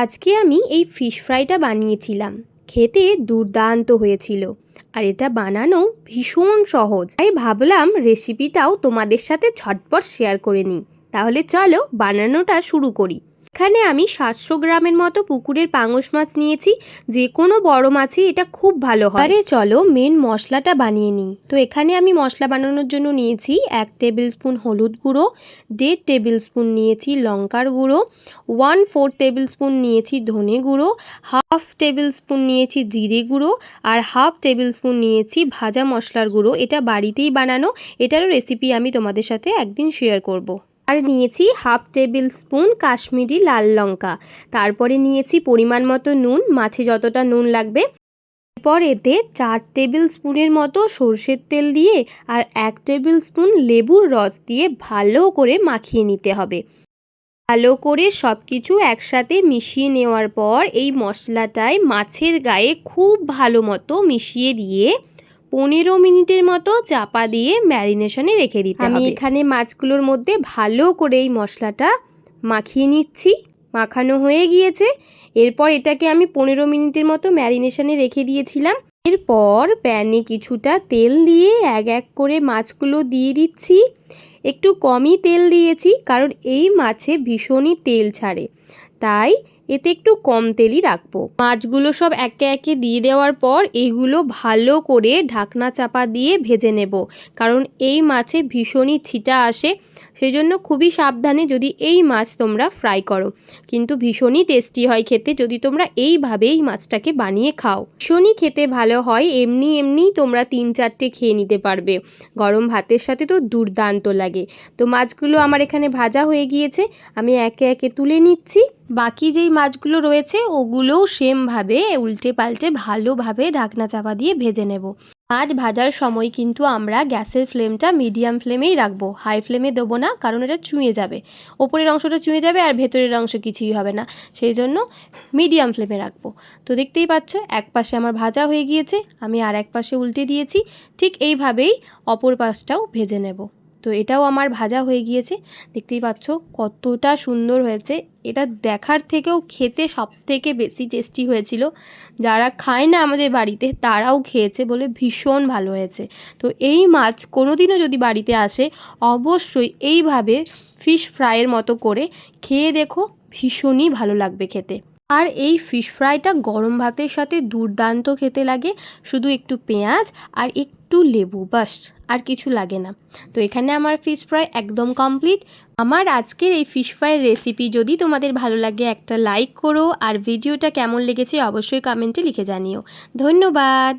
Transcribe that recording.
আজকে আমি এই ফিশ ফ্রাইটা বানিয়েছিলাম, খেতে দুর্দান্ত হয়েছিল। আর এটা বানানো ভীষণ সহজ, তাই ভাবলাম রেসিপিটাও তোমাদের সাথে ঝটপট শেয়ার করে নিই। তাহলে চলো বানানোটা শুরু করি। এখানে আমি 700 গ্রামের মতো পুকুরের পাঙস মাছ নিয়েছি। যে কোনো বড় মাছই এটা খুব ভালো হয়। আরে চলো মেন মশলাটা বানিয়ে নিই। তো এখানে আমি মশলা বানানোর জন্য নিয়েছি 1 টেবিল স্পুন হলুদ গুঁড়ো, 1.5 টেবিল স্পুন নিয়েছি লঙ্কার গুঁড়ো, 1/4 টেবিল স্পুন নিয়েছি ধনে গুঁড়ো, 1/2 টেবিল স্পুন নিয়েছি জিরে গুঁড়ো, আর 1/2 টেবিল স্পুন নিয়েছি ভাজা মশলার গুঁড়ো। এটা বাড়িতেই বানানো, এটারও রেসিপি আমি তোমাদের সাথে একদিন শেয়ার করব। আর নিয়েছি 1/2 টেবিল স্পুন কাশ্মীরি লাল লঙ্কা। তারপরে নিয়েছি পরিমাণ মতো নুন, মাছে যতটা নুন লাগবে। এরপর এতে 4 টেবিল স্পুনের মতো সর্ষের তেল দিয়ে আর 1 টেবিল স্পুন লেবুর রস দিয়ে ভালো করে মাখিয়ে নিতে হবে। ভালো করে সব কিছু একসাথে মিশিয়ে নেওয়ার পর এই মশলাটায় মাছের গায়ে খুব ভালো মতো মিশিয়ে দিয়ে 15 মিনিটের মতো চাপা দিয়ে ম্যারিনেশনে রেখে দিতে হবে। আমি এখানে মাছগুলোর মধ্যে ভালো করে এই মশলাটা মাখিয়ে নিচ্ছি। মাখানো হয়ে গিয়েছে। এরপর এটাকে আমি 15 মিনিটের মতো ম্যারিনেশনে রেখে দিয়েছিলাম। এরপর প্যানে কিছুটা তেল দিয়ে এক এক করে মাছগুলো দিয়ে দিচ্ছি। একটু কমই তেল দিয়েছি কারণ এই মাছে ভীষণই তেল ছাড়ে, তাই এতে একটু কম তেলই রাখবো। মাছগুলো সব একে একে দিয়ে দেওয়ার পর এইগুলো ভালো করে ঢাকনা চাপা দিয়ে ভেজে নেব, কারণ এই মাছে ভীষণই ছিটা আসে। সেই জন্য খুবই সাবধানে যদি এই মাছ তোমরা ফ্রাই করো, কিন্তু ভীষণই টেস্টি হয় খেতে যদি তোমরা এইভাবে এই মাছটাকে বানিয়ে খাও। ভীষণই খেতে ভালো হয়, এমনি তোমরা 3-4টে খেয়ে নিতে পারবে। গরম ভাতের সাথে তো দুর্দান্ত লাগে। তো মাছগুলো আমার এখানে ভাজা হয়ে গিয়েছে, আমি একে একে তুলে নিচ্ছি। বাকি যেই মাছগুলো রয়েছে ওগুলোও সেমভাবে উল্টে পাল্টে ভালোভাবে ঢাকনা চাপা দিয়ে ভেজে নেব। মাছ ভাজার সময় কিন্তু আমরা গ্যাসের ফ্লেমটা মিডিয়াম ফ্লেমেই রাখবো, হাই ফ্লেমে দেবো না, কারণ এটা চুঁয়ে যাবে। ওপরের অংশটা চুঁয়ে যাবে আর ভেতরের অংশ কিছুই হবে না, সেই জন্য মিডিয়াম ফ্লেমে রাখবো। তো দেখতেই পাচ্ছ এক পাশে আমার ভাজা হয়ে গিয়েছে, আমি আর এক পাশে উল্টে দিয়েছি। ঠিক এইভাবেই অপর পাশটাও ভেজে নেব। তো এটাও আমার ভাজা হয়ে গিয়েছে, দেখতেই পাচ্ছ কতটা সুন্দর হয়েছে। এটা দেখার থেকেও খেতে সবথেকে বেশি টেস্টি হয়েছিল। যারা খায় না আমাদের বাড়িতে তারাও খেয়েছে বলে ভীষণ ভালো হয়েছে। তো এই মাছ কোনোদিনও যদি বাড়িতে আসে অবশ্যই এইভাবে ফিশ ফ্রাইয়ের মতো করে খেয়ে দেখো, ভীষণই ভালো লাগবে খেতে। আর এই ফিশ ফ্রাইটা গরম ভাতের সাথে দুর্দান্ত খেতে লাগে। শুধু একটু পেঁয়াজ আর একটু লেবু, বাস আর কিছু লাগে না। তো এখানে আমার ফিশ ফ্রাই একদম কমপ্লিট। আমার আজকের এই ফিশ ফ্রাইয়ের রেসিপি যদি তোমাদের ভালো লাগে একটা লাইক করো, আর ভিডিওটা কেমন লেগেছে অবশ্যই কমেন্টে লিখে জানিও। ধন্যবাদ।